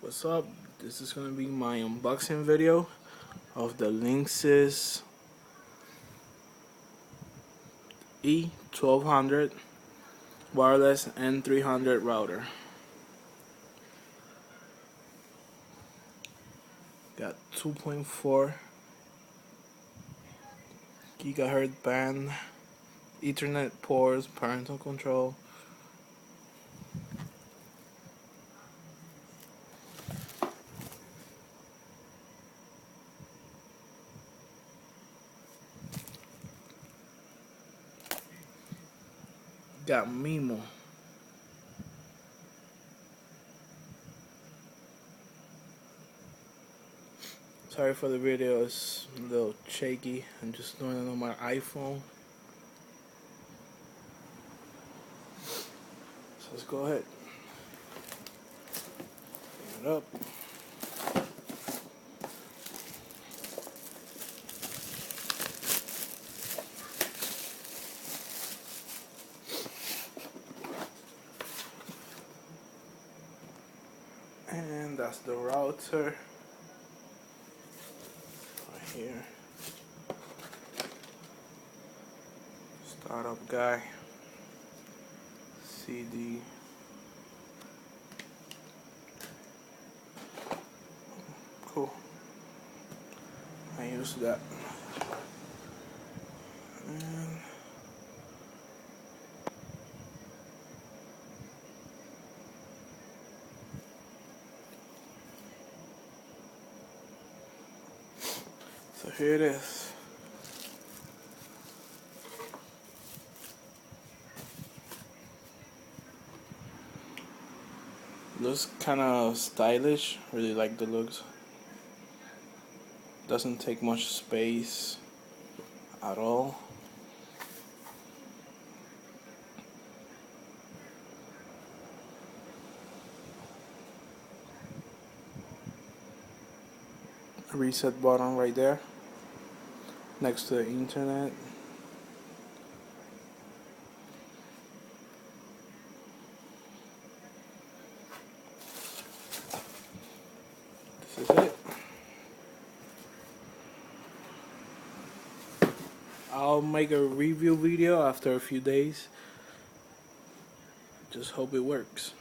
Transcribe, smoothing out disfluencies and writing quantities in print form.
What's up? This is gonna be my unboxing video of the Linksys E1200 wireless N300 router. Got 2.4 gigahertz band, Ethernet ports, parental control. Got Mimo. Sorry for the video, it's a little shaky. I'm just doing it on my iPhone. So let's go ahead. Bring it up. And that's the router right here. Startup guy. CD. Cool. I use that. And so here it is. Looks kind of stylish. Really like the looks. Doesn't take much space at all. Reset button right there next to the internet. This is it. I'll make a review video after a few days. Just hope it works.